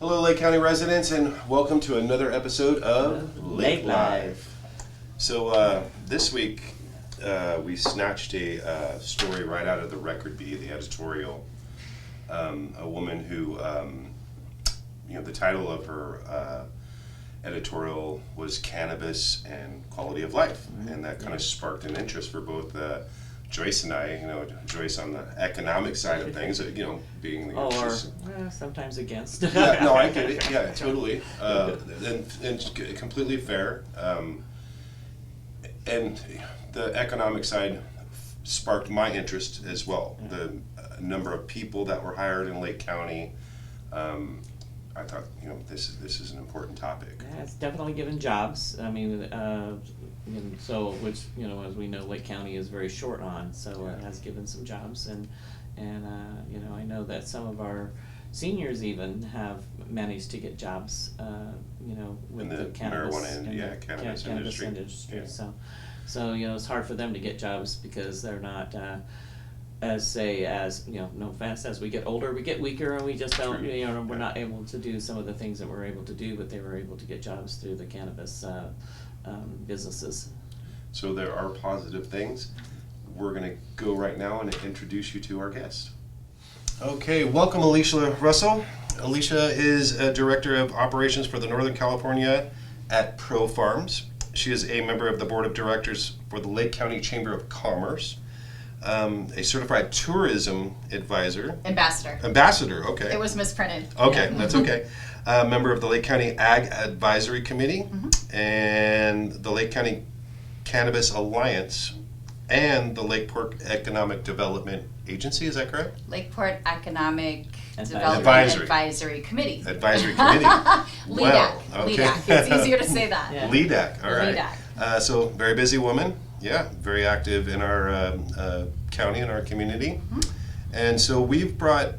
Hello, Lake County residents, and welcome to another episode of Lake Live. So this week we snatched a story right out of the Record Bee, the editorial. A woman who, the title of her editorial was "Cannabis and Quality of Life," and that kind of sparked an interest for both Joyce and I. Joyce on the economic side of things, being the or sometimes against. Yeah, no, I get it. Yeah, totally, and completely fair. And the economic side sparked my interest as well. The number of people that were hired in Lake County. I thought, this is an important topic. Yeah, it's definitely given jobs. I mean, which as we know, Lake County is very short on, so it has given some jobs, and I know that some of our seniors even have managed to get jobs, with the cannabis marijuana cannabis industry. Yeah. So it's hard for them to get jobs because they're not. No offense, as we get older, we get weaker, and we just don't, we're not able to do some of the things that we're able to do, but they were able to get jobs through the cannabis businesses. So there are positive things. We're going to go right now and introduce you to our guest. Okay, welcome Alicia Russell. Alicia is a Director of Operations for the Northern California at Pro Farms. She is a member of the Board of Directors for the Lake County Chamber of Commerce. A certified tourism advisor. Ambassador, okay. It was misprinted. Okay, that's okay. Member of the Lake County Ag Advisory Committee and the Lake County Cannabis Alliance and the Lakeport Economic Development Agency, is that correct? Lakeport Economic Development Advisory Committee. Advisory Committee. LEDAC. Well, okay. LEDAC. It's easier to say that. Yeah. LEDAC, all right. LEDAC. So, very busy woman. Yeah, very active in our county and our community. And so we've brought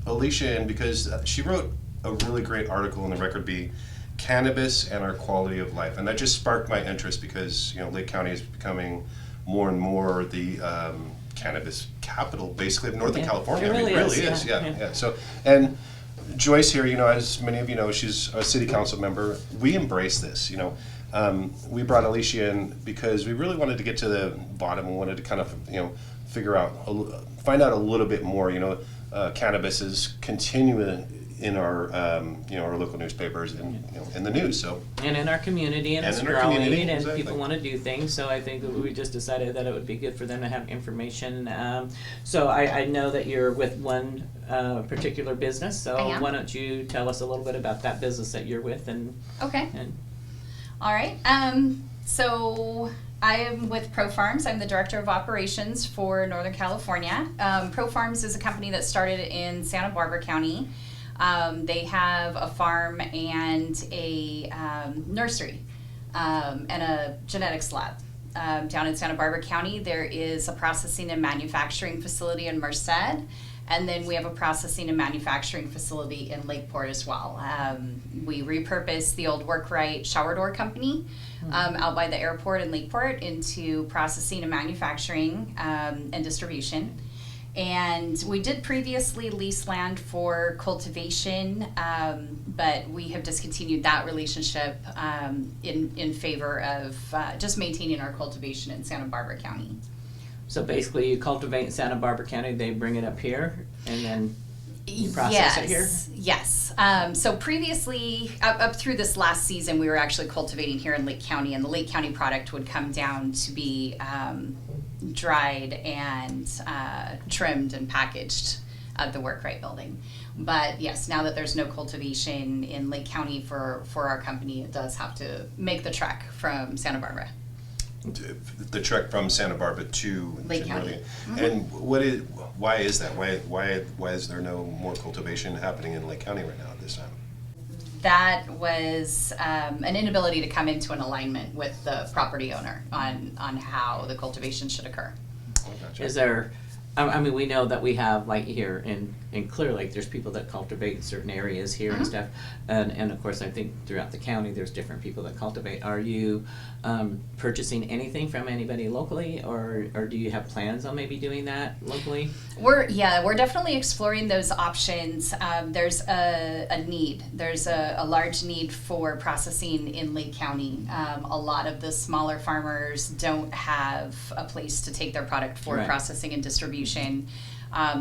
Alicia in because she wrote a really great article in the Record Bee, Cannabis and Our Quality of Life. And that just sparked my interest because, Lake County is becoming more and more the cannabis capital, basically, of Northern California. It really is. Yeah. So, and Joyce here, as many of you know, she's a city council member. We embrace this, we brought Alicia in because we really wanted to get to the bottom and wanted to kind of, find out a little bit more. Cannabis is continuing in our, our local newspapers and in the news. So and in our community, and it's in our growing, community, and exactly. People want to do things. So I think that we just decided that it would be good for them to have information. So I know that you're with one particular business. So I am. Why don't you tell us a little bit about that business that you're with and. Okay. All right. So I am with Pro Farms. I'm the Director of Operations for Northern California. Pro Farms is a company that started in Santa Barbara County. They have a farm and a nursery and a genetics lab. Down in Santa Barbara County, there is a processing and manufacturing facility in Merced. And then we have a processing and manufacturing facility in Lakeport as well. We repurposed the old Workrite shower door company out by the airport in Lakeport into processing and manufacturing and distribution. And we did previously lease land for cultivation, but we have discontinued that relationship in favor of just maintaining our cultivation in Santa Barbara County. So basically, you cultivate in Santa Barbara County, they bring it up here, and then you process it here? Yes. So previously, up through this last season, we were actually cultivating here in Lake County, and the Lake County product would come down to be dried and trimmed and packaged at the Workrite building. But yes, now that there's no cultivation in Lake County for our company, it does have to make the trek from Santa Barbara. The trek from Santa Barbara to Lake County. And why is that? Why is there no more cultivation happening in Lake County right now at this time? That was an inability to come into an alignment with the property owner on how the cultivation should occur. Oh, gotcha. Is there, I mean, we know that we have, like here in in Clear Lake, there's people that cultivate in certain areas here and stuff, and of course I think throughout the county there's different people that cultivate. Are you purchasing anything from anybody locally, or do you have plans on maybe doing that locally? We're definitely exploring those options. There's a need. There's a large need for processing in Lake County. A lot of the smaller farmers don't have a place to take their product for processing and distribution.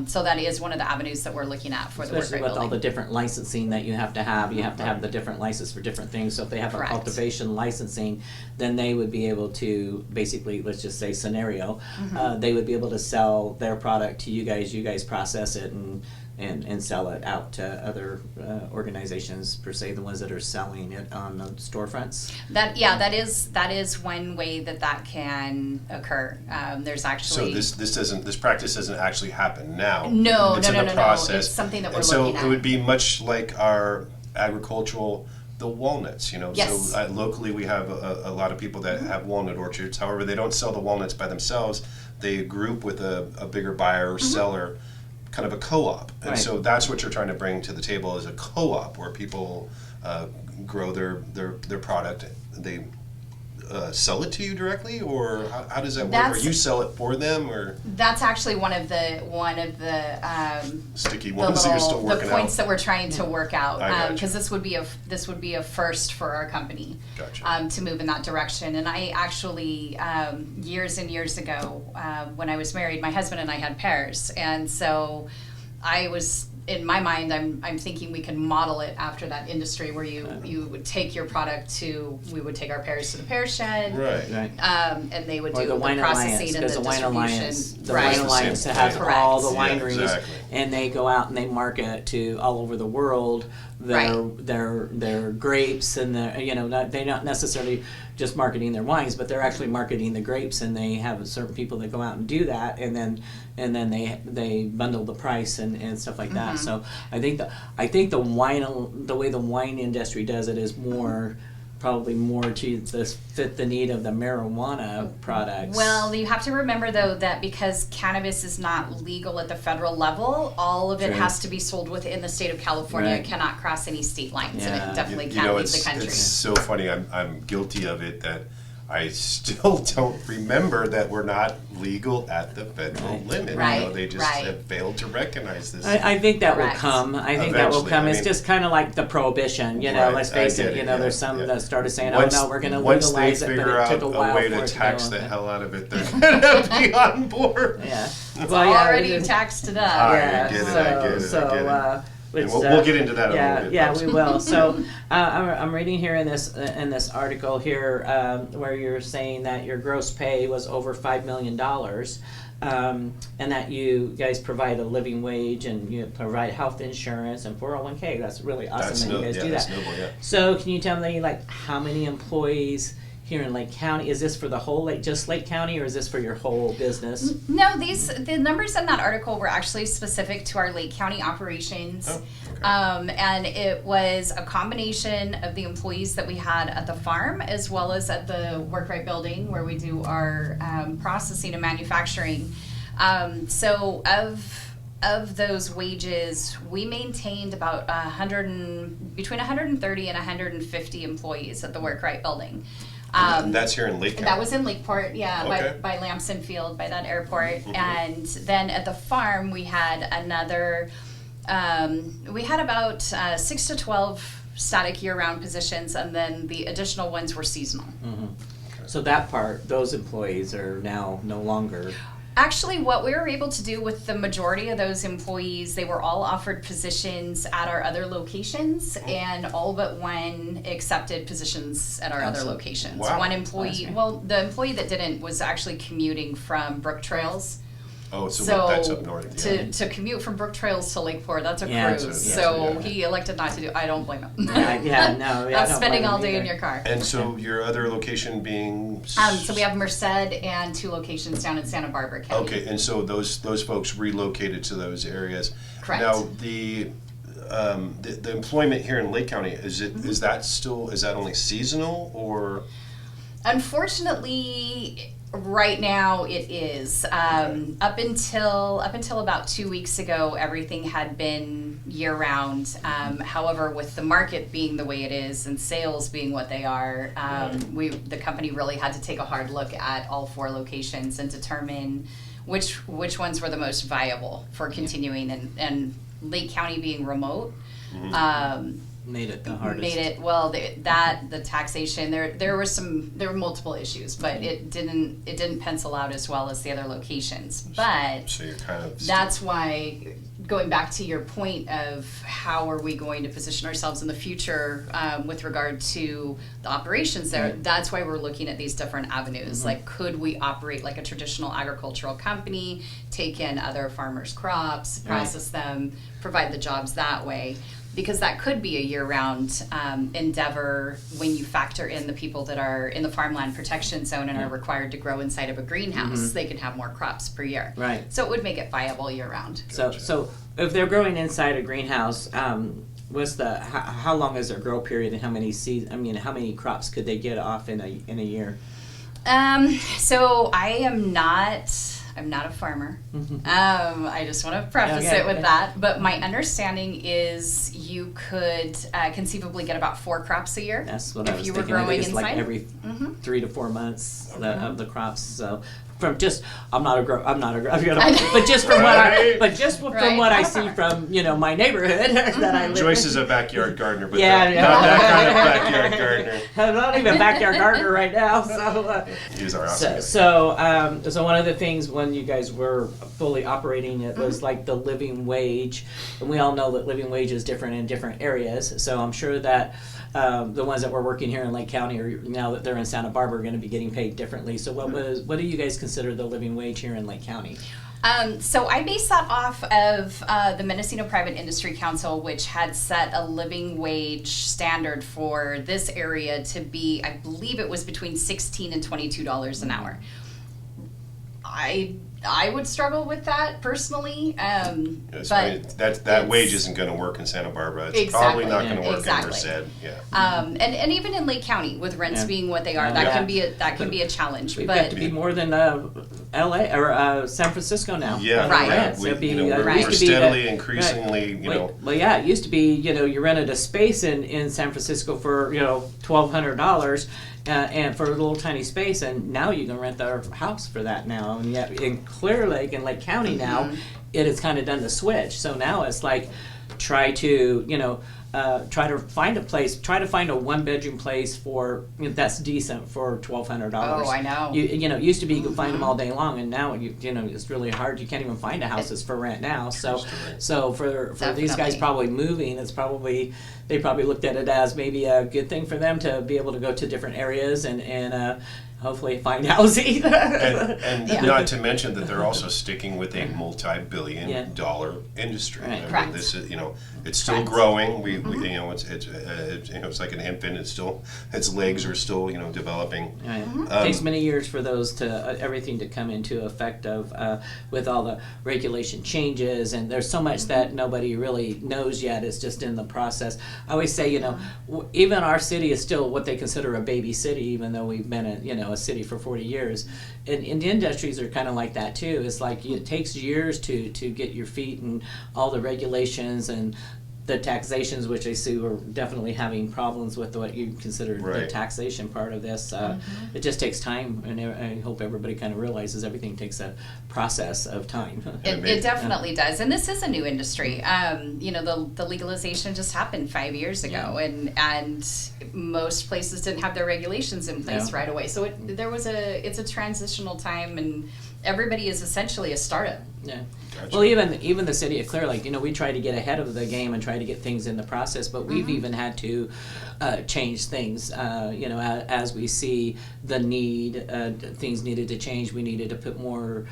So that is one of the avenues that we're looking at for the work Especially right with all building. the different licensing that you have to have the different license for different things. So if they have Correct. a cultivation licensing, then they would be able to basically, let's just say scenario, they would be able to sell their product to you guys process it and sell it out to other organizations, per se, the ones that are selling it on the storefronts. That is one way that can occur. There's actually So this practice doesn't actually happen now. No. It's in the process. It's something that we're and so looking at. it would be much like our agricultural, the walnuts, Yes. So locally we have a lot of people that have walnut orchards. However, they don't sell the walnuts by themselves. They group with a bigger buyer or seller, kind of a co-op. And Right. so that's what you're trying to bring to the table, is a co-op where people grow their product. They sell it to you directly, or how does that work? Or you sell it for them, or That's actually one of the sticky ones that you're still working the points out? that we're trying to work out, I gotcha. because this would be a first for our company. Gotcha. To move in that direction. And I actually years and years ago, when I was married, my husband and I had pears, and so I was, in my mind, I'm thinking we can model it after that industry where you would take your product we would take our pears to the pear shed, Right. and they would Or do the Wine processing Alliance, and because the the Wine distribution. Alliance, the Right. Wine It's the Alliance same has thing. all the Correct. Yeah, wineries, exactly. and they go out and they market to all over the world their grapes, and they're not necessarily just marketing their wines, but they're actually marketing the grapes, and they have certain people that go out and do that, and then they bundle the price and stuff like that. So I think the way the wine industry does it is probably more to fit the need of the marijuana products. Well, you have to remember, though, that because cannabis is not legal at the federal level, all of it True. has to be sold within the state of California. Right. It cannot cross any state lines, and Yeah. it definitely can't leave the country. It's so funny. I'm guilty of it, that I still don't remember that we're not legal at the federal Right. limit. Right, They just right. have failed to recognize this. I think that will Correct. come. I think that will Eventually. come. I It's mean- just kind of like the prohibition, Right. let's I face get it, it, yeah, there's some yeah. that started saying, Once- oh no, we're going to once legalize they it, but figure it out took a while way for to it tax to the go. hell out of it, they're going to be on board. Yeah. It's Well, yeah, already it is- taxed it I up. Yeah, get it, so, I get it, I so, get it. which, And we'll get into that a yeah, little bit. yeah, folks. we will. So, I'm reading here in this article here where you're saying that your gross pay was over $5 million, and that you guys provide a living wage and you provide health insurance and 401k. That's really awesome that you guys do that. That's noble, yeah. So, can you tell me how many employees here in Lake County? Is this for the whole just Lake County, or is this for your whole business? No, the numbers in that article were actually specific to our Lake County operations. Oh, okay. And it was a combination of the employees that we had at the farm, as well as at the Work-Right building where we do our processing and manufacturing. So of those wages, we maintained about between 130 and 150 employees at the Work-Right building. And that's here in Lake County. That was in Lakeport, yeah, Okay. by Lamson Field, by that airport. And then at the farm, we had another, we had about 6 to 12 static year-round positions, and then the additional ones were seasonal. So that part, those employees are now no longer. Actually, what we were able to do with the majority of those employees, they were all offered positions at our other locations, and all but one accepted positions at our other Awesome. locations. Wow. One employee, Awesome. well, the employee that didn't was actually commuting from Brook Trails. Oh, so So that's up north. Yeah. to commute from Brook Trails to Lakeport, that's a Yeah, cruise. that's So yeah. he elected not to do. I don't blame him. Yeah, no, yeah, I That's don't spending blame all him day in either. your car. And so your other location being. So we have Merced and 2 locations down in Santa Barbara County. Okay, and so those folks relocated to those areas. Correct. Now the employment here in Lake County, is that only seasonal, or? Unfortunately, Right now, it is. Up until about 2 weeks ago, everything had been year round. However, with the market being the way it is and sales being what they are, the company really had to take a hard look at all 4 locations and determine which ones were the most viable for continuing. And Lake County being remote. Made it the hardest. The taxation, there were multiple issues, but it didn't pencil out as well as the other locations. But so you're kind of that's why, going back to your point of how are we going to position ourselves in the future with regard to the operations there, that's why we're looking at these different avenues. Like, could we operate like a traditional agricultural company, take in other farmers' crops, process them, provide the jobs that way? Because that could be a year-round endeavor when you factor in the people that are in the farmland protection zone and are required to grow inside of a greenhouse. They can have more crops per year. Right. So it would make it viable year-round. So if they're growing inside a greenhouse, how long is their grow period, and how many crops could they get off in a year? So I'm not a farmer. I just want to preface it with that. But my understanding is you could conceivably get about 4 crops a year. That's what I was if you thinking. were growing I think it's inside. like every 3 to 4 months of the crops. So I'm not a but just from what I see from my neighborhood that I live Joyce in. is a backyard gardener, but Yeah, not that kind of backyard gardener. I'm not even a backyard gardener right now. So He's our awesome. so one of the things when you guys were fully operating, it was like the living wage, and we all know that living wage is different in different areas. So I'm sure that the ones that were working here in Lake County, or now that they're in Santa Barbara, are going to be getting paid differently. So what do you guys consider the living wage here in Lake County? So I base that off of the Mendocino Private Industry Council, which had set a living wage standard for this area to be, I believe it was between $16 and $22 an hour. I would struggle with that personally. That wage isn't going to work in Santa Barbara. It's probably not going to work in Merced. And even in Lake County, with rents being what they are, that can be a challenge. We've but got to be more than L.A. or San Francisco now. Yeah, right. We're steadily, increasingly, Well, yeah, it used to be, you rented a space in San Francisco for $1,200. And for a little tiny space, and now you can rent their house for that now. And yet in Clear Lake and Lake County now, it has kind of done the switch. So now it's like try to find a place, try to find a 1-bedroom place for that's decent for $1,200. Oh, I know. It used to be you could find them all day long, and now it's really hard. You can't even find a houses for rent now. So for these guys probably moving, they probably looked at it as maybe a good thing for them to be able to go to different areas and hopefully find housing. and not to mention that they're also sticking with a multi-billion-dollar industry. Right. I mean, Correct. this is, it's still growing. We it's like an infant. Its legs are still developing. Right. It takes many years for those to everything to come into effect with all the regulation changes, and there's so much that nobody really knows yet. It's just in the process. I always say, even our city is still what they consider a baby city, even though we've been a city for 40 years. And the industries are kind of like that too. It's like it takes years to get your feet and all the regulations and the taxations, which I see we're definitely having problems with what you consider the taxation part of this. It just takes time, and I hope everybody kind of realizes everything takes a process of time. It definitely does, and this is a new industry. The legalization just happened 5 years ago, and most places didn't have their regulations in place right away. So it's a transitional time, and everybody is essentially a startup. Yeah. Gotcha. Well, even the city of Clear Lake, we try to get ahead of the game and try to get things in the process, but we've even had to change things, as we see the need, things needed to change. We needed to put more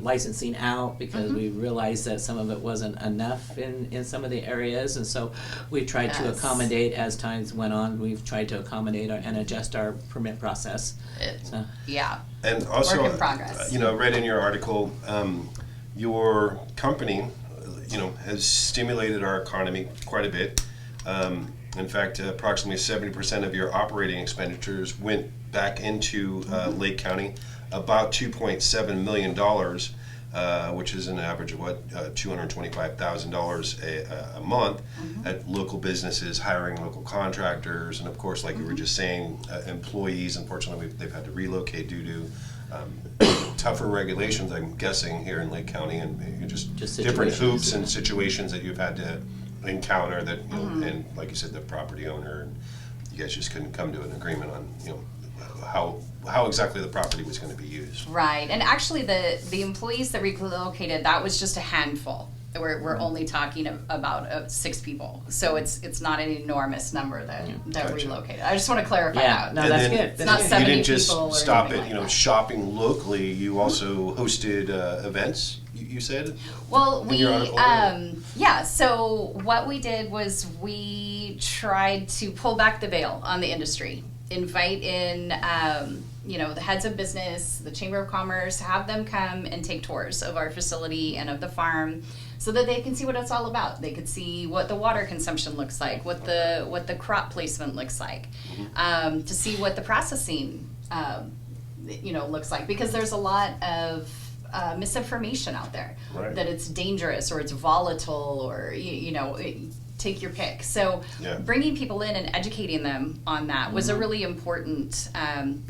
licensing out because we realized that some of it wasn't enough in some of the areas, and so we tried to accommodate as times went on. We've tried to accommodate and adjust our permit process. And also, work in progress. read in your article, your company, has stimulated our economy quite a bit. In fact, approximately 70% of your operating expenditures went back into Lake County. about $2.7 million, which is an average of $225,000 a month at local businesses, hiring local contractors, and of course, like you were just saying, employees. Unfortunately, they've had to relocate due to tougher regulations, I'm guessing, here in Lake County, and just different hoops and situations that you've had to encounter that, you know, and like you said, the property owner, and you guys just couldn't come to an agreement on, you know, how exactly the property was going to be used. Right, and actually the employees that relocated, that was just a handful. We're only talking about 6 people, so it's not an enormous number that Gotcha. relocated. I just want to clarify Yeah, that. no, And that's then good. It's not That's good. 70 You didn't just people or stop anything it, like you know, that. shopping locally. You also hosted events. You said. Well, in we your article? yeah. So what we did was we tried to pull back the veil on the industry, invite in you know, the heads of business, the Chamber of Commerce, have them come and take tours of our facility and of the farm, so that they can see what it's all about. They could see what the water consumption looks like, what the crop placement looks like, to see what the processing you know, looks like, because there's a lot of misinformation out there, Right. that it's dangerous or it's volatile or you know, take your pick. So bringing people in and educating them on that was a really important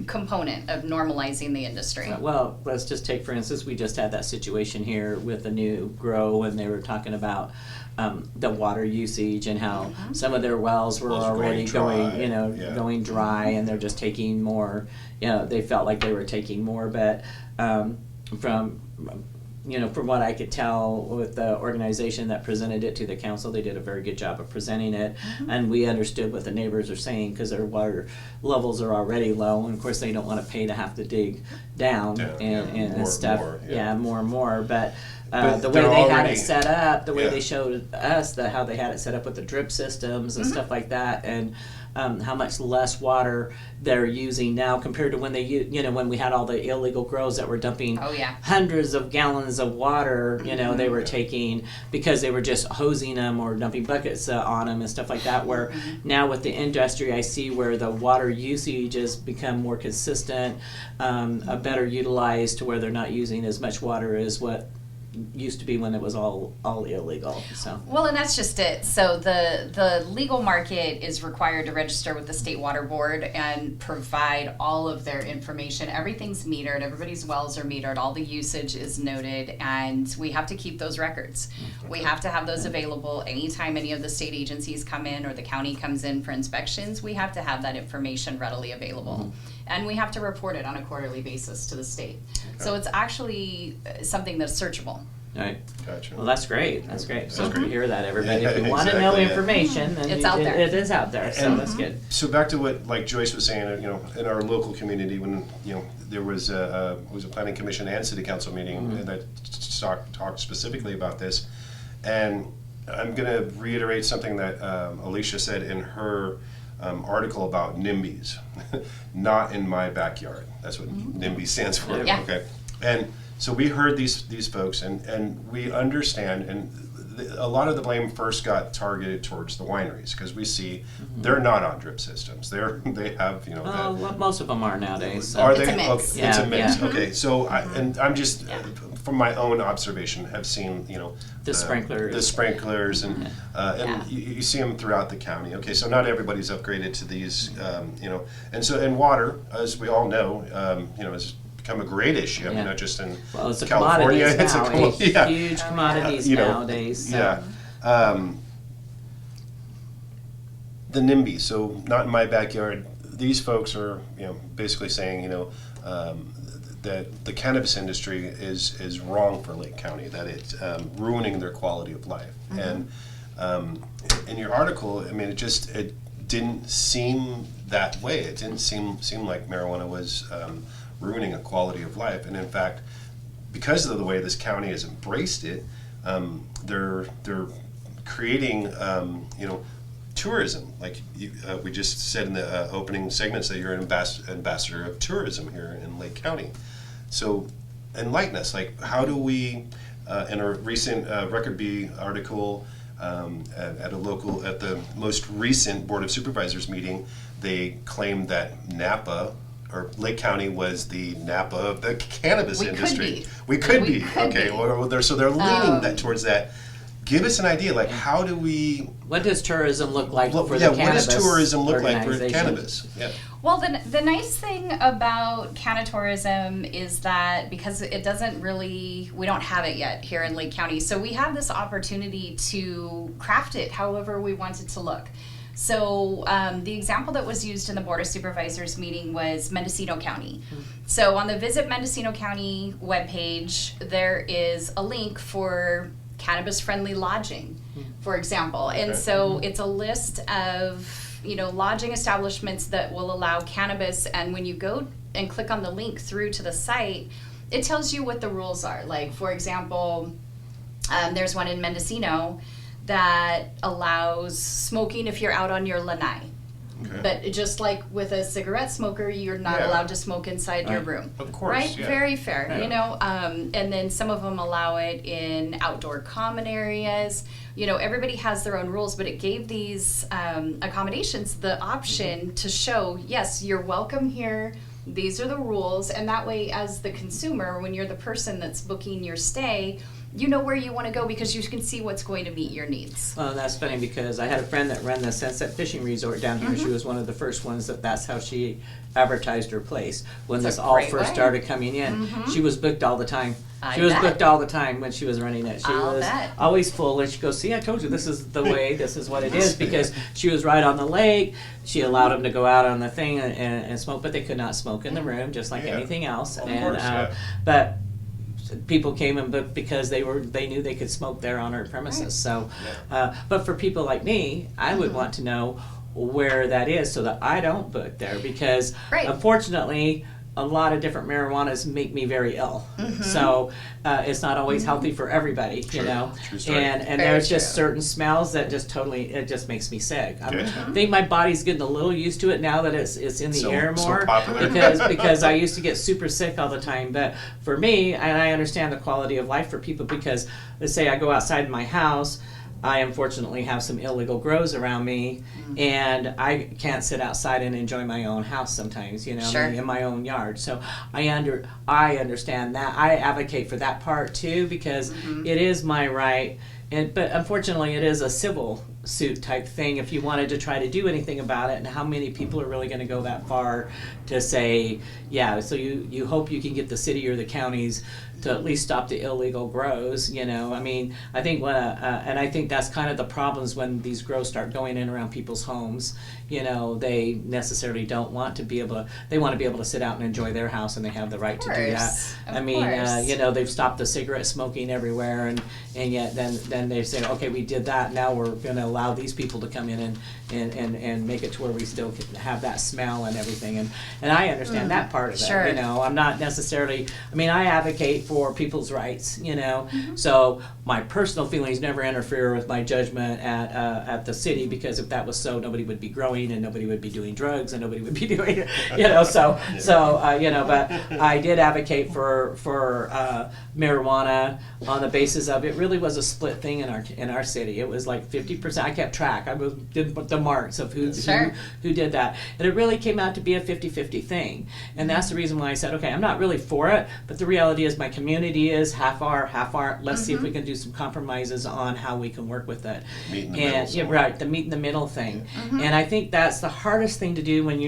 component of normalizing the industry. Well, let's just take, for instance, we just had that situation here with the new grow, and they were talking about the water usage and how some of their wells were Wells are already going going, you know, dry. Yeah. going dry, and they're just taking more, you know, they felt like they were taking more, but from, you know, from what I could tell with the organization that presented it to the council, they did a very good job of presenting it, and we understood what the neighbors are saying, because their water levels are already low, and of course they don't want to pay to have to dig down and More, stuff, more and more, but But the way they're they had already- it set up, the way Yeah. they showed us how they had it set up with the drip systems and stuff like that, and how much less water they're using now compared to when they, you know, when we had all the illegal grows that were dumping Oh, yeah. hundreds of gallons of water, you know, they were taking, because they were just hosing them or dumping buckets on them and stuff like that, where now with the industry I see where the water usage has become more consistent, better utilized, to where they're not using as much water as what used to be when it was all illegal. So Well, and that's just it. So the legal market is required to register with the State Water Board and provide all of their information. Everything's metered. Everybody's wells are metered. All the usage is noted, and we have to keep those records. We have to have those available anytime any of the state agencies come in or the county comes in for inspections. We have to have that information readily available. And we have to report it on a quarterly basis to the state. So it's actually something that's searchable. right. Gotcha. Well, that's great. That's great. So great. to hear that, everybody, Yeah, if you want to know exactly, yeah. information, then It's out there. it is out there. So And- that's good. So back to what, like Joyce was saying, you know, in our local community, when, you know, there was a planning commission and city council meeting that talked specifically about this, and I'm going to reiterate something that Alicia said in her article about NIMBYs, not in my backyard. That's what NIMBY stands for. Yeah. Okay, and so we heard these folks, and we understand, and a lot of the blame first got targeted towards the wineries, because we see they're not on drip systems. They have, you know. Oh, well, most of them are nowadays. So. Are It's they? a mix. Okay, it's a Yeah, mix. yeah. Okay, so I'm just from my own observation, have seen, you know, The sprinklers. the sprinklers, and Yeah. you see them throughout the county. Okay, so not everybody's upgraded to these, you know, and water, as we all know, you know, has become a great issue. I mean, Yeah. not just in Well, it's a California. commodities now. yeah. Huge commodities You know, nowadays. So. Yeah. The NIMBY, so not in my backyard. These folks are, you know, basically saying, you know, that the cannabis industry is wrong for Lake County, that it's ruining their quality of life. And in your article, I mean, it didn't seem that way. It didn't seem like marijuana was ruining a quality of life. And in fact, because of the way this county has embraced it, they're creating, you know, tourism. Like we just said in the opening segments, that you're an ambassador of tourism here in Lake County. So enlighten us. Like, how do we, in a recent Record B article at the most recent Board of Supervisors meeting, they claimed that Napa or Lake County was the Napa of the cannabis We could industry. be. We could We be. could Okay, be. well, so they're leaning that towards that. Give us an idea, like how do we? What does tourism look like for Yeah, the cannabis what does tourism look like for organization? cannabis? Yeah. Well, the nice thing about cannatourism is that because it doesn't really, we don't have it yet here in Lake County, so we have this opportunity to craft it however we want it to look. So the example that was used in the Board of Supervisors meeting was Mendocino County. So on the Visit Mendocino County webpage, there is a link for cannabis-friendly lodging, for example. And so it's a list of, lodging establishments that will allow cannabis, and when you go and click on the link through to the site, it tells you what the rules are. Like, for example, there's one in Mendocino that allows smoking if you're out on your lanai. Okay. But just like with a cigarette smoker, you're not Yeah. allowed to smoke inside your room. Of course, Right? yeah. Very fair, Yeah. And then some of them allow it in outdoor common areas. Everybody has their own rules, but it gave these accommodations the option to show, yes, you're welcome here. These are the rules. And that way, as the consumer, when you're the person that's booking your stay, you know where you want to go because you can see what's going to meet your needs. Well, that's funny because I had a friend that ran the Sunset Fishing Resort down here. She was one of the first ones that's how she advertised her place. When That's this a all great first way. started coming in, she was booked all the time. I She was bet. booked all the time when she was running it. She I'll was bet. always full, and she goes, "See, I told you this is the way. This is what it is." Because she was right on the lake. She allowed them to go out on the thing and smoke, but they could not smoke in the room, just like Yeah. anything else. Of And course, yeah. but people came and booked because they knew they could smoke there on our premises. So, but for people like me, I would want to know where that is so that I don't book there because Right. unfortunately a lot of different marijuanas make me very ill. So it's not always healthy for everybody, True. you know. True story. And Very there's just true. certain smells that just totally it just makes me sick. Okay. I think my body's getting a little used to it now that it's in the So- air so more popular. because I used to get super sick all the time. But for me, and I understand the quality of life for people because let's say I go outside my house. I unfortunately have some illegal grows around me, and I can't sit outside and enjoy my own house sometimes, Sure. in my own yard. So I understand that. I advocate for that part too because it is my right. But unfortunately, it is a civil suit type thing if you wanted to try to do anything about it, and how many people are really going to go that far to say, yeah, so you hope you can get the city or the counties to at least stop the illegal grows, I mean, I think and I think that's kind of the problems when these grows start going in around people's homes, they necessarily don't want to be able to, they want to be able to sit out and enjoy their house, and they have the right to do that. course, of I mean, course. they've stopped the cigarette smoking everywhere, and yet then they say, okay, we did that, now we're going to allow these people to come in and make it to where we still can have that smell and everything, and I understand that part of it. Sure. I'm not necessarily, I advocate for people's rights, so my personal feelings never interfere with my judgment at the city, because if that was so, nobody would be growing and nobody would be doing drugs and nobody would be doing, but I did advocate for marijuana on the basis of it really was a split thing in our city. It was like 50%. I kept track. Did the marks of who did that, and it really came out to be a 50-50 thing. And that's the reason why I said, okay, I'm not really for it, but the reality is my community is half art. Let's see if we can do some compromises on how we can work with it. Meet in the middle Yeah, somewhere. right, the meet in the middle thing. And I think that's the hardest thing to do when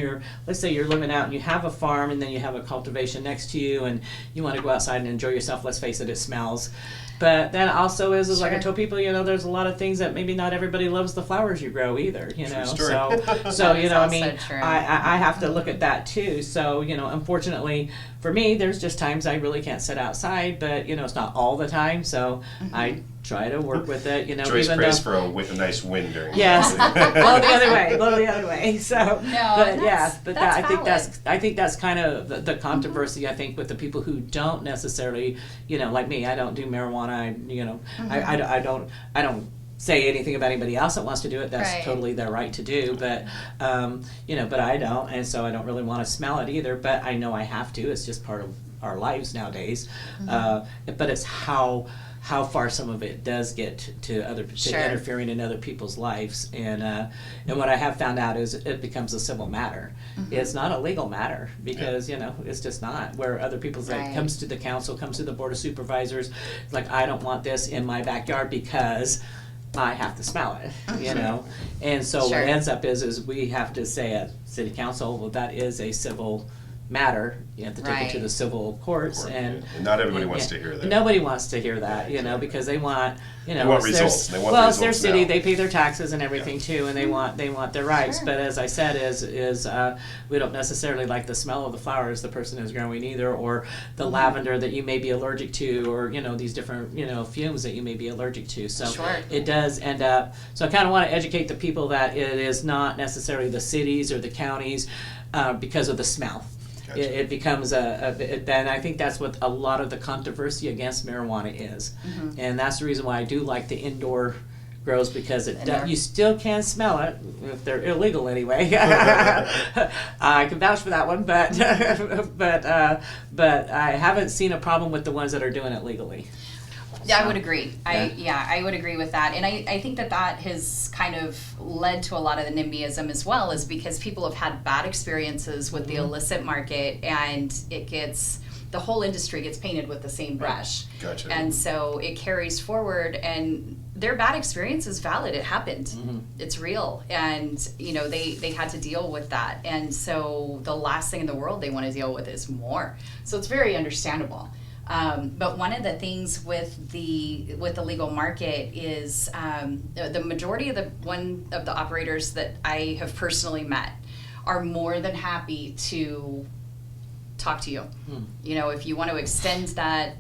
let's say you're living out and you have a farm and then you have a cultivation next to you and you want to go outside and enjoy yourself. Let's face it, it smells. But that also is like I Sure. told people, there's a lot of things that maybe not everybody loves the flowers you grow either, True story. So That is also true. I have to look at that too. So, unfortunately for me, there's just times I really can't sit outside, but, it's not all the time. So I try to work with it, Joyce even prays though. for a nice wind during. Yes, blow the other way. So, that's I think that's kind of the controversy. I think with the people who don't necessarily, like me, I don't do marijuana. I don't say anything about anybody else that wants to do it. That's Right. totally their right to do. But but I don't, and so I don't really want to smell it either. But I know I have to. It's just part of our lives nowadays. But it's how how far some of it does get to Sure. interfering in other people's lives. And what I have found out is it becomes a civil matter. It's not a legal matter because it's just not. Where other people's like comes to the council, comes to the board of supervisors, like I don't want this in my backyard because I have to smell it, and so Sure. what ends up is we have to say at city council, well, that is a civil matter. You have to take it to the civil courts, and not everybody wants to hear that. Nobody wants to hear that, because they want, they want results. It's their city. Now. They pay their taxes and everything too, and they want their rights. Sure. But as I said, is we don't necessarily like the smell of the flowers the person is growing either, or the lavender that you may be allergic to, or these different fumes that you may be allergic to. So Sure. it does end up. So I kind of want to educate the people that it is not necessarily the cities or the counties because of the smell. Gotcha. It becomes and I think that's what a lot of the controversy against marijuana is, and that's the reason why I do like the indoor grows, because you still can smell it if they're illegal anyway. I can vouch for that one, but but I haven't seen a problem with the ones that are doing it legally. Yeah, I would agree. Yeah. I would agree with that. And I think that has kind of led to a lot of the NIMBYism as well, is because people have had bad experiences with the illicit market, and the whole industry gets painted with the same brush. Gotcha. And so it carries forward, and their bad experience is valid. It happened. It's real. And, they had to deal with that. And so the last thing in the world they want to deal with is more. So it's very understandable. But one of the things with the legal market is the majority of the operators that I have personally met are more than happy to talk to you. If you want to extend that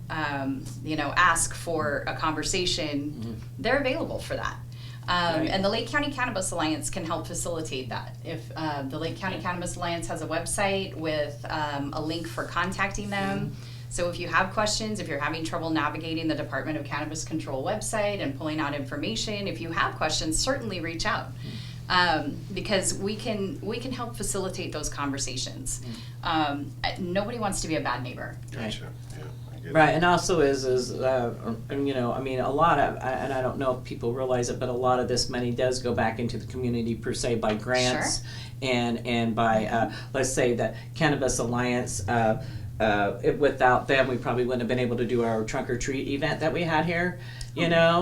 ask for a conversation, they're available for that. And the Lake County Cannabis Alliance can help facilitate that. If the Lake County Cannabis Alliance has a website with a link for contacting them. So if you have questions, if you're having trouble navigating the Department of Cannabis Control website and pulling out information, if you have questions, certainly reach out. Because we can help facilitate those conversations. Nobody wants to be a bad neighbor. Gotcha. Yeah. Right, and also is a lot of, and I don't know if people realize it, but a lot of this money does go back into the community per se by grants. Sure. and by let's say the Cannabis Alliance. Without them, we probably wouldn't have been able to do our trunk or treat event that we had here.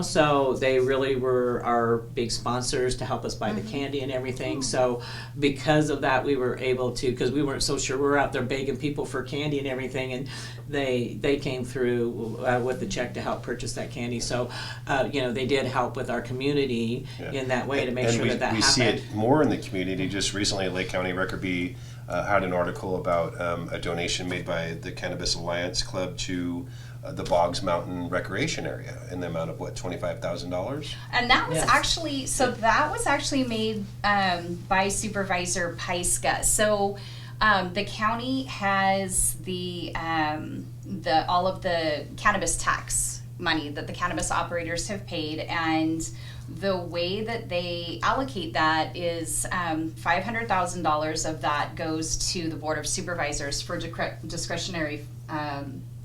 So they really were our big sponsors to help us buy the candy and everything. So because of that, we were able to, because we weren't so sure, we were out there begging people for candy and everything, and they came through with the check to help purchase that candy. So they did help with our community in that way to make sure that happened. We see it more in the community. Just recently, Lake County Record Bee had an article about a donation made by the Cannabis Alliance Club to the Boggs Mountain Recreation Area in the amount of $25,000. And that was actually made by Supervisor Paiska. So the county has the all of the cannabis tax money that the cannabis operators have paid, and the way that they allocate that is $500,000 of that goes to the Board of Supervisors for discretionary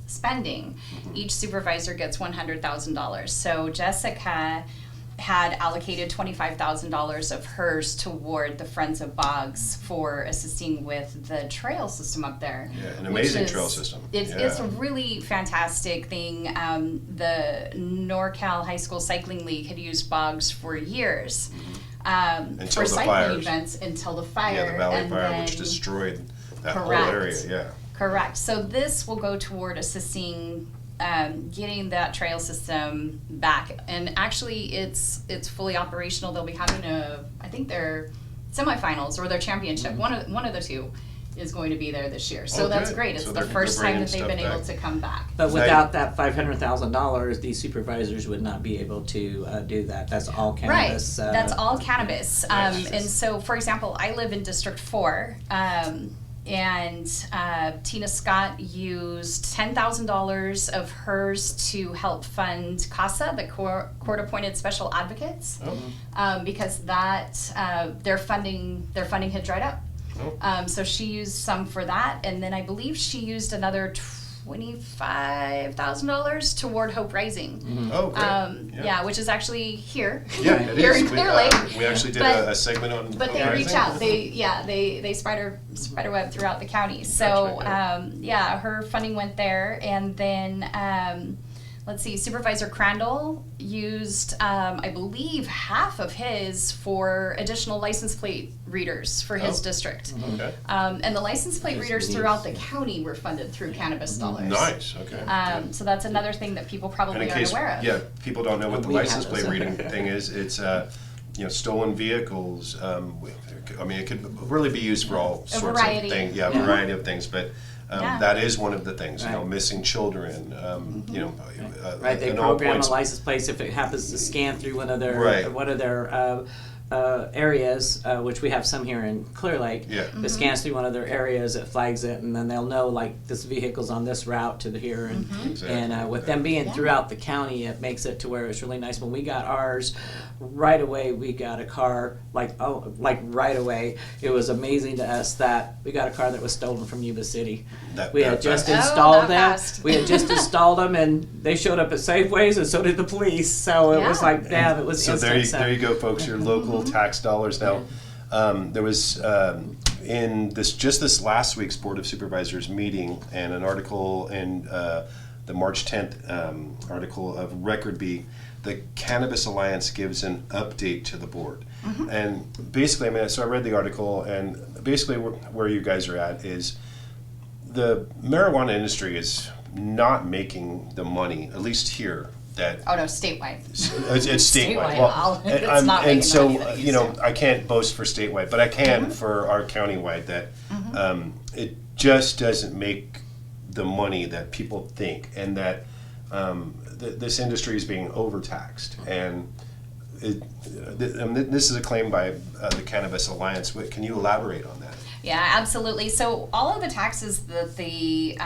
spending. Each supervisor gets $100,000. So Jessica had allocated $25,000 of hers toward the Friends of Boggs for assisting with the trail system up there. Yeah, an amazing trail system. It's a really fantastic thing. The NorCal High School Cycling League had used Boggs for years for cycling events until the fire. Yeah, the Valley Fire, which destroyed that whole area. Yeah. Correct. So this will go toward assisting getting that trail system back, and actually it's fully operational. They'll be having I think their semifinals or their championship. One of the two is going to be there this year. So that's great. It's the first time that they've been able to come back. But without that $500,000, these supervisors would not be able to do that. That's all cannabis. Right. That's all cannabis. And so, for example, I live in District 4. And Tina Scott used $10,000 of hers to help fund CASA, the court-appointed special advocates, because their funding had dried up. So she used some for that, and then I believe she used another $25,000 toward Hope Rising. Oh, great. Yeah, which is actually here. Yeah, it here is. in Clear Lake. We actually did But- a segment on. But they on reach Rising. out. They spiderweb throughout the county. So Gotcha, her funding went there, and then let's see, Supervisor Crandall used I believe half of his for additional license plate readers for his district. Okay. And the license plate Just readers neat. throughout the county were funded through cannabis dollars. Nice. Okay. good. So that's another thing that people And probably in aren't case, aware of. yeah, people don't know what the We have license plate those. reading thing is. It's stolen vehicles. I mean, it could really be used for all sorts variety. of things. Yeah, a Yeah. variety of things. But Yeah. that is one of the things. Right. Missing children. Right, they and all program points- a license plate if it happens to scan through one of their Right. areas, which we have some here in Clear Lake. Yeah. Mm-hmm. It scans through one of their areas, it flags it, and then they'll know like this vehicle's on this route to the here. And Exactly. with them being Yeah. throughout the county, it makes it to where it's really nice. When we got ours, right away we got a car like right away. It was amazing to us that we got a car that was stolen from Yuba City. That- We that had just fast. installed that them. fast. We had just installed them, and they showed up at Safeways, and so did the police. So it was Yeah. like, damn, it was So instant. there you go, folks. Your local tax dollars. Now, there was in this last week's Board of Supervisors meeting, and an article in the March 10th article of Record B, the Cannabis Alliance gives an update to the board. And basically, so I read the article, and basically where you guys are at is the marijuana industry is not making the money, at least here, that Oh no, statewide. it's statewide. Statewide. It's I'm- not and making so money that it used to. I can't boast for statewide, but I can for our countywide that it just doesn't make the money that people think, and that this industry is being overtaxed. And this is a claim by the Cannabis Alliance. Can you elaborate on that? Yeah, absolutely. So all of the taxes that the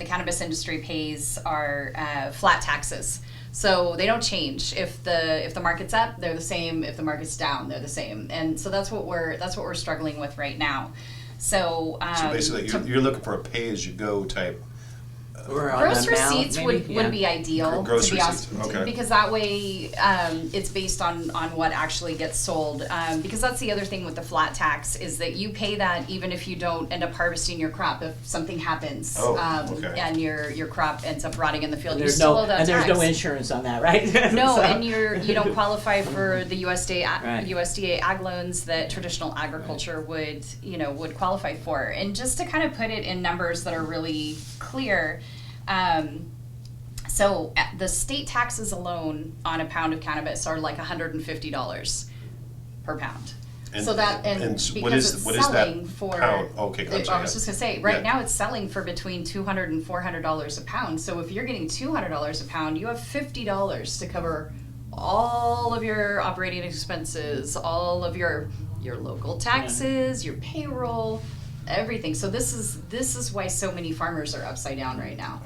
cannabis industry pays are flat taxes. So they don't change. If the market's up, they're the same. If the market's down, they're the same. And so that's what we're struggling with right now. So, So basically, you're looking for a pay-as-you-go type. We're on gross them now, receipts maybe? would Yeah. be ideal, Gross to be honest, receipts, okay. because that way it's based on what actually gets sold. Because that's the other thing with the flat tax is that you pay that even if you don't end up harvesting your crop. If something happens Okay. and your crop ends up rotting in the field, And you there's still no owe that and tax. there's no insurance on that, right? No, So- and you don't qualify for the Right. USDA ag loans that traditional agriculture would qualify for. And just to kind of put it in numbers that are really clear, so the state taxes alone on a pound of cannabis are like $150 per pound. And- so that and because what is it's that selling for pound? Okay, gotcha, I was yeah. just gonna say right Yeah. now it's selling for between $200 and $400 a pound. So if you're getting $200 a pound, you have $50 to cover all of your operating expenses, all of your local taxes, your payroll, everything. So this is why so many farmers are upside down right now.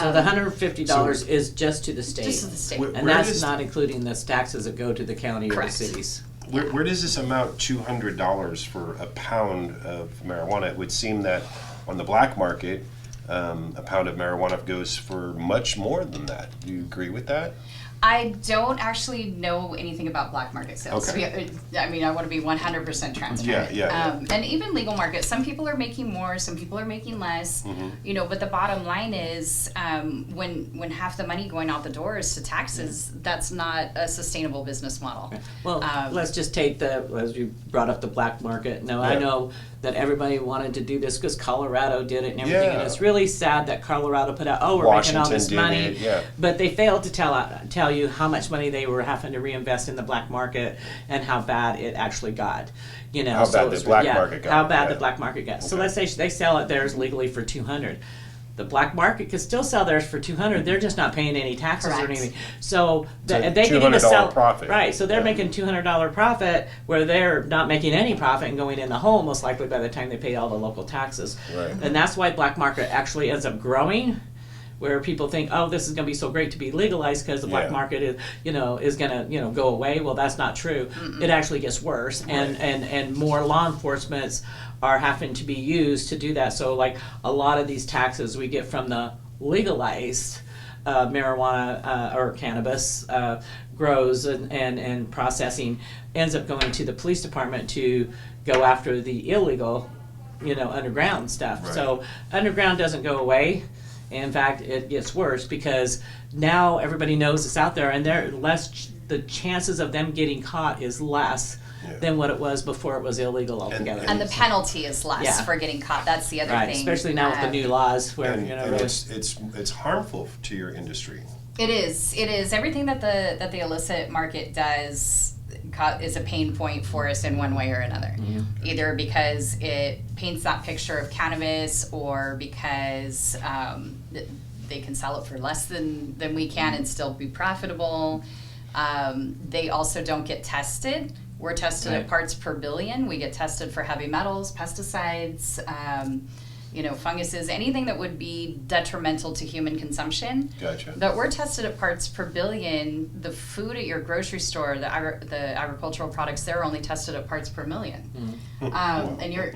So the $150 is just to the state. Just to the state. And Where that's does- not including the taxes that go to the county or the Correct. cities. Where does this amount $200 for a pound of marijuana? It would seem that on the black market, a pound of marijuana goes for much more than that. Do you agree with that? I don't actually know anything about black market sales. Okay. I mean, I want to be 100% transparent. Yeah. And even legal market, some people are making more, some people are making less. Mm-hmm. But the bottom line is, when half the money going out the door is to taxes, that's not a sustainable business model. Well, let's just take as you brought up the black market. Now, I Yeah. know that everybody wanted to do this because Colorado did it and everything, and Yeah. it's really sad that Colorado put out, we're making all Washington this did money, it, yeah. but they failed to tell you how much money they were having to reinvest in the black market and how bad it actually got. How bad the black market got, How bad yeah. the black market got. So Okay. let's say they sell it theirs legally for $200. The black market could still sell theirs for $200. They're just not paying any taxes or Correct. anything. So It's a they can even $200 sell profit. right. So they're Yeah. making $200 profit where they're not making any profit and going in the hole most likely by the time they pay all the local taxes. Right. And that's why black market actually ends up growing where people think, oh, this is going to be so great to be legalized because the black Yeah. market is, is going to, go away. Well, that's not true. It actually gets worse, and more law enforcements are having to be used to do that. So, like a lot of these taxes we get from the legalized marijuana or cannabis grows and processing ends up going to the police department to go after the illegal, underground stuff. Right. So underground doesn't go away. In fact, it gets worse because now everybody knows it's out there, and the chances of them getting caught is less than what it was before it was illegal altogether. And the penalty is less Yeah. for getting caught. That's the other Right, thing. especially now with the new laws where And really- it's harmful to your industry. It is. Everything that the illicit market does is a pain point for us in one way or another. Either because it paints that picture of cannabis, or because they can sell it for less than we can and still be profitable. They also don't get tested. We're tested at parts per billion. We get tested for heavy metals, pesticides, funguses, anything that would be detrimental to human consumption. Gotcha. But we're tested at parts per billion. The food at your grocery store, the agricultural products, they're only tested at parts per million. And you're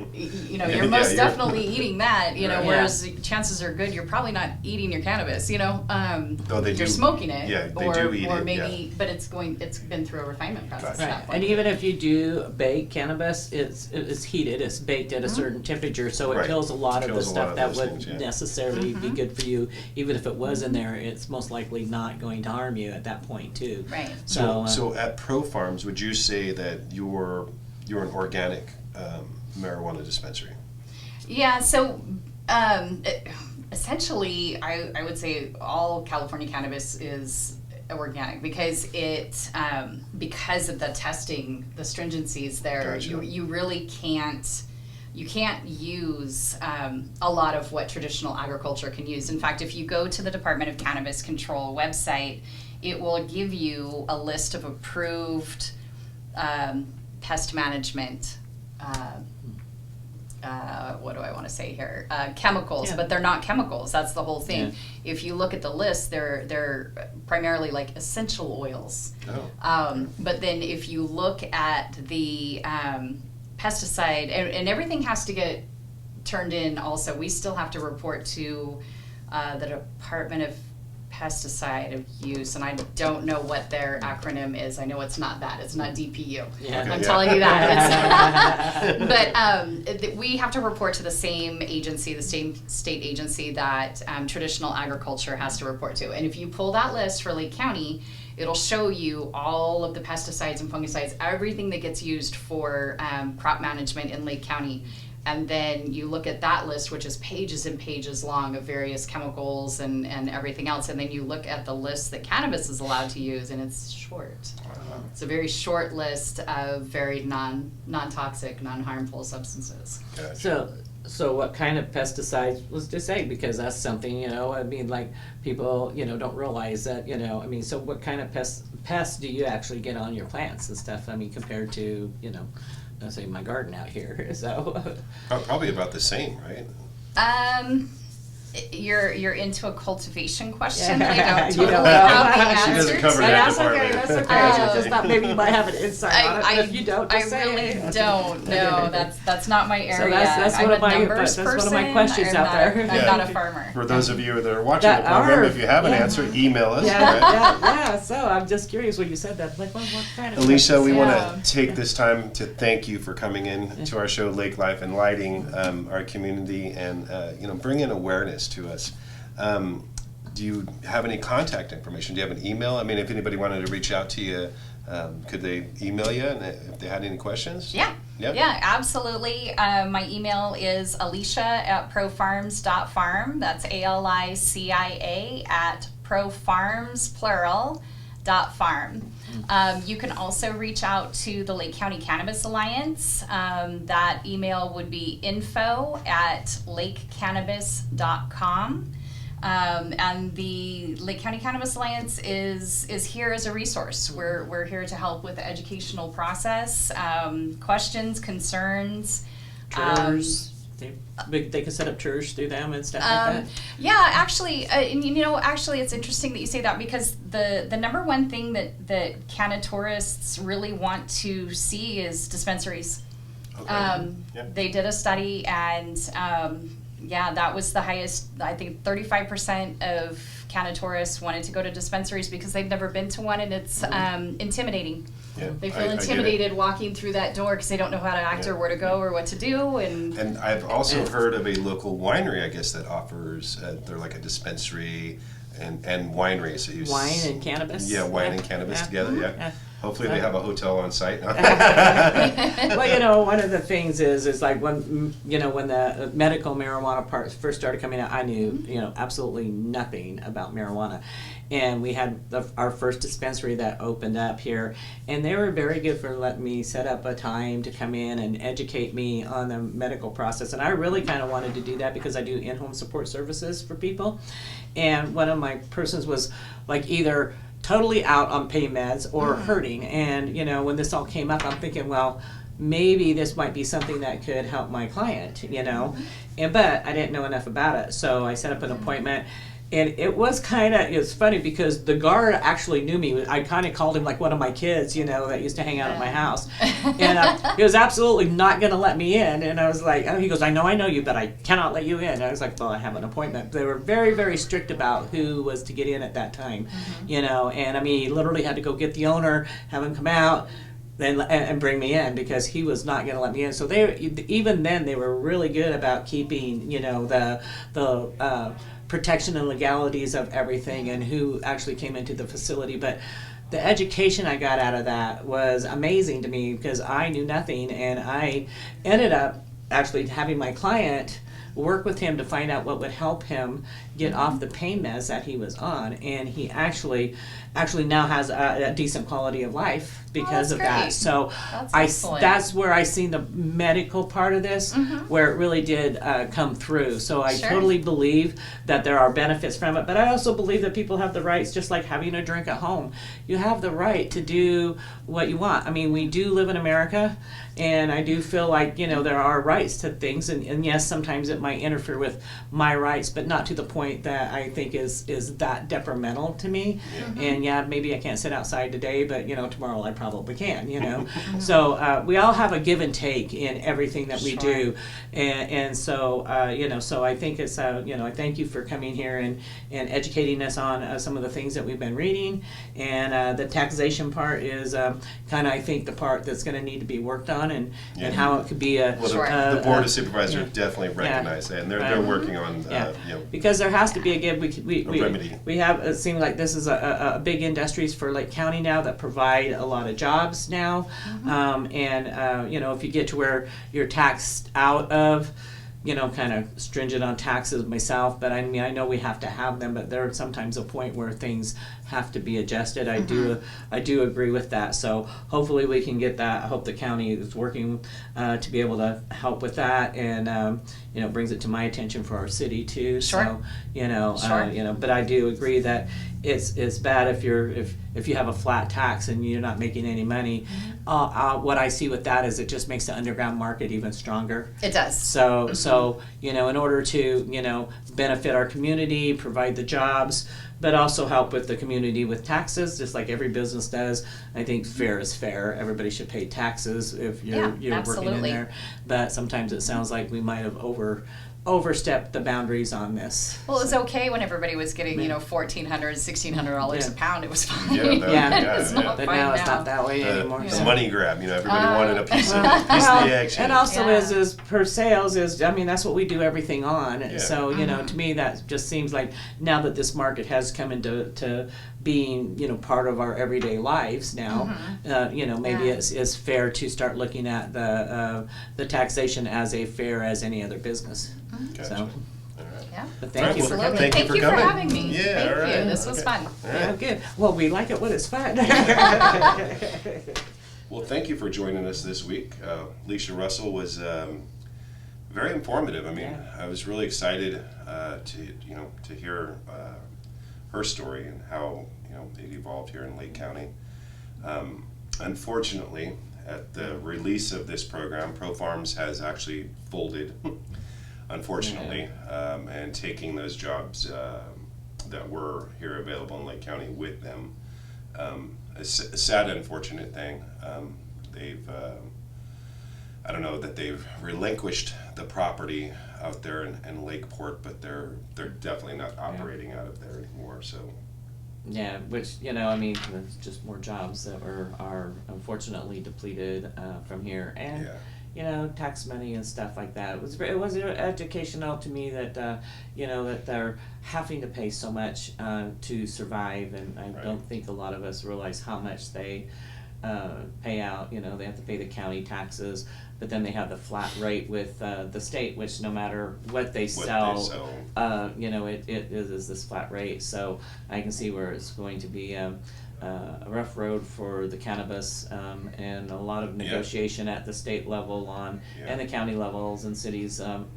most definitely eating that. Right. Whereas chances are good you're probably not eating your cannabis. Though they you're do, smoking it. Yeah, they do eat or it. maybe, but it's been through a refinement process. Gotcha. At that Right. point. And even if you do bake cannabis, it's heated, it's baked at a certain temperature, so it Right. kills a lot of the Kills a lot stuff of that those would things, yeah. necessarily be good for you. Even if it was in there, it's most likely not going to harm you at that point too. Right. So at Pro Farms, would you say that you're an organic marijuana dispensary? Yeah, so essentially, I would say all California cannabis is organic because because of the testing, the stringencies there, Gotcha. you really can't use a lot of what traditional agriculture can use. In fact, if you go to the Department of Cannabis Control website, it will give you a list of approved pest management what do I want to say here? Chemicals, Yeah. but they're not chemicals. That's the whole thing. Yeah. If you look at the list, they're primarily like essential oils. Oh. But then if you look at the pesticide, and everything has to get turned in also. We still have to report to the Department of Pesticide Use, and I don't know what their acronym is. I know it's not that. It's not DPU. Yeah. I'm telling you that. But we have to report to the same agency, the same state agency that traditional agriculture has to report to. And if you pull that list for Lake County, it'll show you all of the pesticides and fungicides, everything that gets used for crop management in Lake County. And then you look at that list, which is pages and pages long of various chemicals and everything else. And then you look at the list that cannabis is allowed to use, and it's short. Wow. It's a very short list of very non-toxic, non-harmful substances. Gotcha. So what kind of pesticides, let's just say, because that's something, like people, don't realize that, so what kind of pests do you actually get on your plants and stuff? Compared to, let's say my garden out here, so. Probably about the same, right? You're into a cultivation question Yeah. that I don't You totally don't know. have the She answer doesn't cover to. that That's okay, department. that's okay. I just thought maybe you might have an insight on it, I but if you don't, just say really it. don't. No, that's not my area. that's I'm one a of my- numbers that's one of my person. questions I'm out not there. I'm not a farmer. For those of you that are watching That the program, are- if you have an yeah. answer, email us. Yeah, right? yeah, so I'm just curious when you said that, like, what kind of. Alicia, we want Yeah. to take this time to thank you for coming in to our show, Lake Life, and lighting our community and bringing awareness to us. Do you have any contact information? Do you have an email? If anybody wanted to reach out to you, could they email you and if they had any questions? Yeah. Yep. Yeah, absolutely. My email is alicia@profarms.farm. That's ALICIA at profarms.farm. You can also reach out to the Lake County Cannabis Alliance. That email would be info@lakecannabis.com. And the Lake County Cannabis Alliance is here as a resource. We're here to help with the educational process, questions, concerns. Chairs. They can set up tours through them and stuff like that. Yeah, actually, and actually, it's interesting that you say that because the number one thing that Canada tourists really want to see is dispensaries. Okay. They did a study, and that was the highest. I think 35% of Canada tourists wanted to go to dispensaries because they've never been to one, and it's intimidating. Yeah, They feel I get it. intimidated walking through that door because they don't know how to act or where to go or what to do. And I've also heard of a local winery, I guess, that offers, they're like a dispensary and winery. So Wine and cannabis. Yeah, wine and cannabis together, yeah. Hopefully they have a hotel on site. Well, one of the things is like when the medical marijuana part first started coming out, I knew, absolutely nothing about marijuana. And we had our first dispensary that opened up here, and they were very good for letting me set up a time to come in and educate me on the medical process. And I really kind of wanted to do that because I do in-home support services for people. And one of my persons was like either totally out on pain meds or hurting. And, when this all came up, I'm thinking, well, maybe this might be something that could help my client, but I didn't know enough about it. So I set up an appointment. And it was it's funny because the guard actually knew me. I kind of called him like one of my kids, that used to hang out at my house. And he was absolutely not going to let me in. And I was like, he goes, I know you, but I cannot let you in. And I was like, well, I have an appointment. They were very, very strict about who was to get in at that time, And I mean, he literally had to go get the owner, have him come out, and bring me in because he was not going to let me in. So even then they were really good about keeping, the protection and legalities of everything and who actually came into the facility. But the education I got out of that was amazing to me because I knew nothing, and I ended up actually having my client work with him to find out what would help him get off the pain meds that he was on, and he actually now has a decent quality of life because of that. So that's where I seen the medical part of this, where it really did come through. So I totally believe that there are benefits from it, but I also believe that people have the rights, just like having a drink at home. You have the right to do what you want. I mean, we do live in America, and I do feel like, there are rights to things, and yes, sometimes it might interfere with my rights, but not to the point that I think is that detrimental to me. And maybe I can't sit outside today, but tomorrow I probably can. So we all have a give and take in everything that we do, and so so I think it's I thank you for coming here and educating us on some of the things that we've been reading, and the taxation part is kind of I think the part that's going to need to be worked on, and how it could be a the board of supervisors definitely recognize that, and they're working on because there has to be a give. Remedy. We have it seems like this is a big industries for Lake County now that provide a lot of jobs now, and if you get to where you're taxed out of, kind of stringent on taxes myself, but I mean I know we have to have them, but there's sometimes a point where things have to be adjusted. I do agree with that. So hopefully we can get that. I hope the county is working to be able to help with that, and brings it to my attention for our city too. So but I do agree that it's bad if you have a flat tax and you're not making any money. What I see with that is it just makes the underground market even stronger. It does. So in order to benefit our community, provide the jobs, but also help with the community with taxes, just like every business does. I think fair is fair. Everybody should pay taxes if you're working in there. But sometimes it sounds like we might have overstepped the boundaries on this. Well, it was okay when everybody was getting, $1,400, $1,600 a pound. It was fine. It's not but fine now it's not that way anymore. The money grab, everybody wanted a piece of the action. And also is per sales that's what we do everything on. Yeah. So, to me that just seems like now that this market has come into being, part of our everyday lives now, maybe it's fair to start looking at the taxation as fair as any other business. Gotcha. So, all right. Yeah. but thank you for Absolutely. coming. Thank you for for coming. having me. Yeah, Thank all right. you. This was fun. All Yeah, right. good. Well, we like it when it's fun. Well, thank you for joining us this week. Alicia Russell was very informative. I mean, I was really excited to hear her story and how it evolved here in Lake County. Unfortunately, at the release of this program, ProFarms has actually folded, unfortunately, and taking those jobs that were here available in Lake County with them. A sad, unfortunate thing. They've, I don't know that they've relinquished the property out there in Lakeport, but they're definitely not operating out of there anymore. So. Yeah, which, I mean, there's just more jobs that are unfortunately depleted from here, and tax money and stuff like that. It was educational to me that that they're having to pay so much to survive, and I don't think a lot of us realize how much they pay out. They have to pay the county taxes, but then they have the flat rate with the state, which no matter what they sell, it is this flat rate. So I can see where it's going to be a rough road for the cannabis, and a lot of negotiation at the state level and the county levels and cities of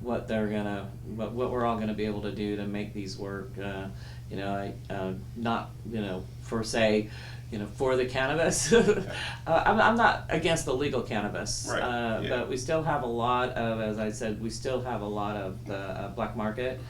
what what we're all gonna be able to do to make these work. Not for say. For the cannabis. I'm not against the legal cannabis, but we still have a lot of, as I said, the black market,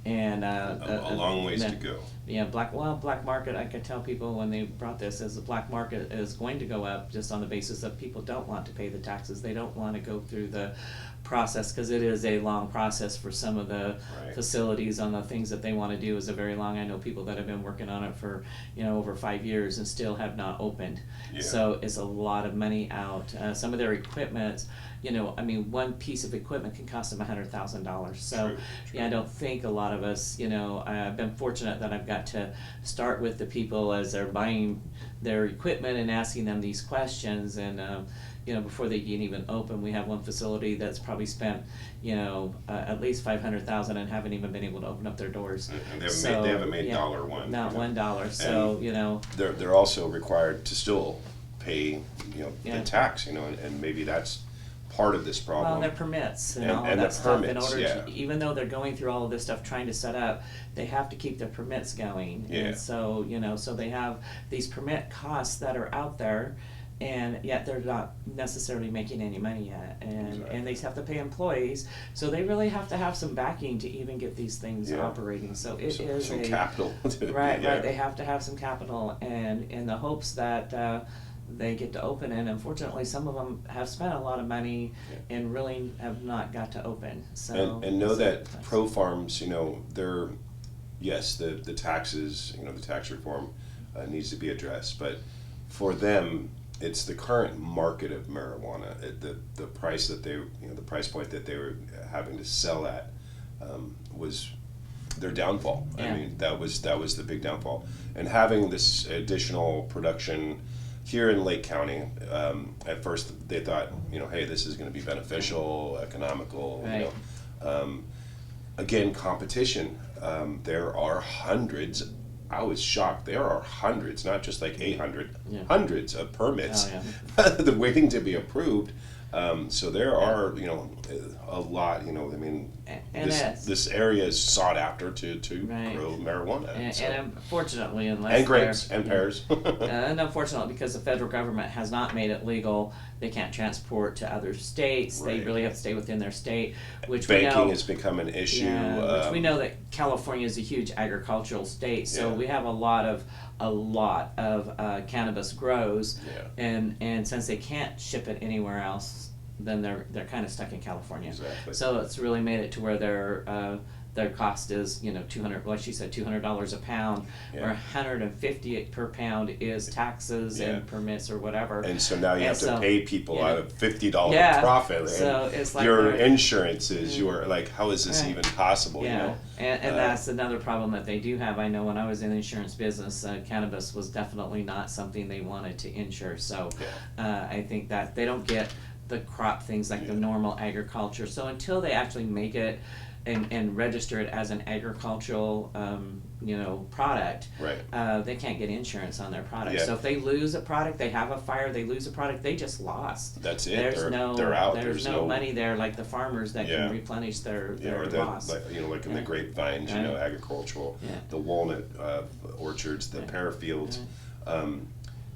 and a long ways to go. Yeah, black market. I could tell people when they brought this, as the black market is going to go up just on the basis that people don't want to pay the taxes. They don't want to go through the process, because it is a long process for some of the facilities on the things that they want to do is a very long. I know people that have been working on it for over 5 years and still have not opened. So it's a lot of money out. Some of their equipment, one piece of equipment can cost them $100,000. So true. I don't think a lot of us, I've been fortunate that I've got to start with the people as they're buying their equipment and asking them these questions, and before they can even open. We have one facility that's probably spent, at least $500,000 and haven't even been able to open up their doors. And they haven't made $1. Not $1. So they're also required to still pay the tax. And maybe that's part of this problem. Well, their permits and all of that stuff. In order to, even though they're going through all of this stuff trying to set up, they have to keep their permits going. And so so they have these permit costs that are out there, and yet they're not necessarily making any money yet, and they have to pay employees, so they really have to have some backing to even get these things operating. So it is some capital. Right. They have to have some capital, and in the hopes that they get to open. And unfortunately, some of them have spent a lot of money and really have not got to open. So and know that ProFarms, they're the taxes, the tax reform needs to be addressed, but for them, it's the current market of marijuana. The price that they, the price point that they were having to sell at was their downfall. I mean, that was the big downfall. And having this additional production here in Lake County, at first they thought, hey, this is going to be beneficial, economical. Again, competition. There are hundreds. I was shocked. There are hundreds, not just like 800, hundreds of permits waiting to be approved. So there are, a lot. I mean, this area is sought after to grow marijuana. And unfortunately, unless and grapes and pears. And unfortunately, because the federal government has not made it legal, they can't transport to other states. They really have to stay within their state, which banking has become an issue. Which we know that California is a huge agricultural state, so we have a lot of cannabis grows, and since they can't ship it anywhere else, then they're kind of stuck in California. Exactly. So it's really made it to where their cost is $200. Like she said, $200 a pound, or $150 per pound is taxes and permits or whatever. And so now you have to pay people out of $50 profit. So it's like your insurance is how is this even possible? And that's another problem that they do have. I know when I was in the insurance business, cannabis was definitely not something they wanted to insure. So I think that they don't get the crop things like the normal agriculture. So until they actually make it and register it as an agricultural product, they can't get insurance on their product. So if they lose a product, they have a fire, they lose a product, they just lost. That's it. They're out. There's no money there, like the farmers that can replenish their loss. Like in the grapevines, agricultural, the walnut orchards, the pear fields.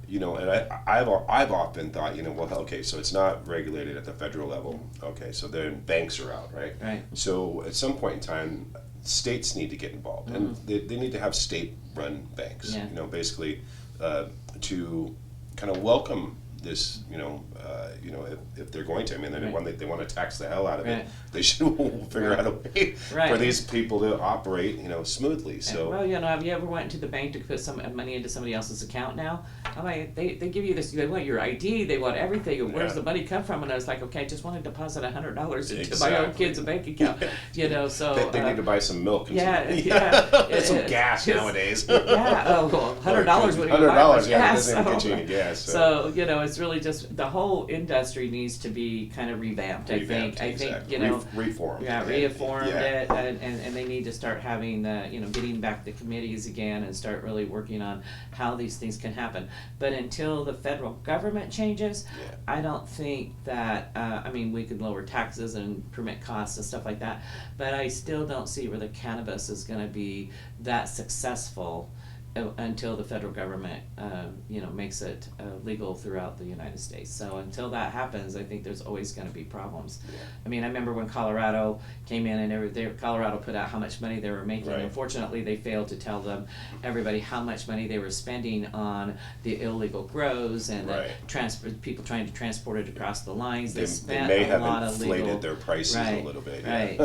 you know, and I've often thought, you know, well, okay, so it's not regulated at the federal level. Okay, so then banks are out, right? Right. So at some point in time, states need to get involved, and they need to have state-run banks. Yeah. You know, basically to kind of welcome this, you know, if they're going to, I mean, they want to tax the hell out of it, they should figure out a way for these people to operate, you know, smoothly. So, well, you know, have you ever went to the bank to put some money into somebody else's account now? I'm like, they give you this, they want your ID, they want everything, where's the money come from? And I was like, okay, I just want to deposit $100 into my own kid's bank account, you know, so. They need to buy some milk and some gas nowadays. Well, $100 would be $100, gas. yeah, it doesn't even get you any gas. So, you know, it's really just, the whole industry needs to be kind of revamped, I think, you know. Reformed. Yeah, reformed it, and they need to start having you know, getting back the committees again and start really working on how these things can happen. But until the federal government changes, I don't think that, I mean, we could lower taxes and permit costs and stuff like that, but I still don't see where the cannabis is gonna be that successful until the federal government, you know, makes it legal throughout the United States. So until that happens, I think there's always going to be problems. I mean, I remember when Colorado came in and Colorado put out how much money they were making. Unfortunately, they failed to tell everybody how much money they were spending on the illegal grows and the people trying to transport it across the lines. They spent may a have lot inflated of legal, their prices a little bit. Right.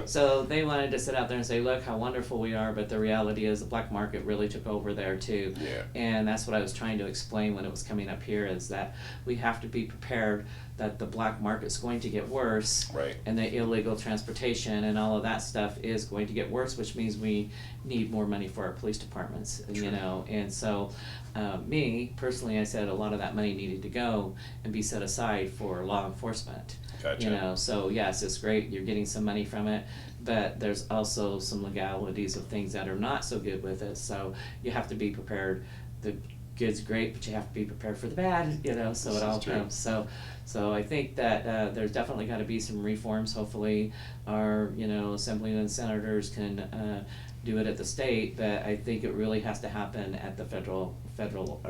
So they wanted to sit out there and say, look how wonderful we are, but the reality is the black market really took over there too. And that's what I was trying to explain when it was coming up here, is that we have to be prepared that the black market's going to get worse, and the illegal transportation and all of that stuff is going to get worse, which means we need more money for our police departments. You know, and so me personally, I said a lot of that money needed to go and be set aside for law enforcement. You know, so yes, it's great, you're getting some money from it, but there's also some legalities of things that are not so good with it, so you have to be prepared. The good's great, but you have to be prepared for the bad, you know, so it all comes. So I think that there's definitely got to be some reforms. Hopefully our, you know, assemblymen and senators can do it at the state, but I think it really has to happen at the federal level.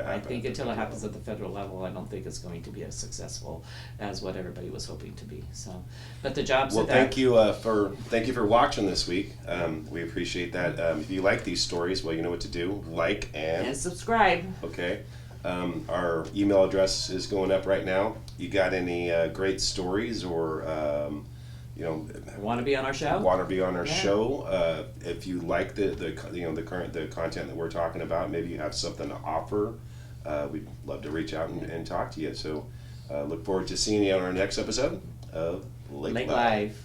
I think until it happens at the federal level, I don't think it's going to be as successful as what everybody was hoping to be. So, but the jobs. Well, thank you for watching this week. We appreciate that. If you like these stories, well, you know what to do. Like and subscribe. Okay. Our email address is going up right now. You got any great stories or you know, want to be on our show? Want to be on our show? If you like the content that we're talking about, maybe you have something to offer. We'd love to reach out and talk to you. So look forward to seeing you on our next episode of Lake Live.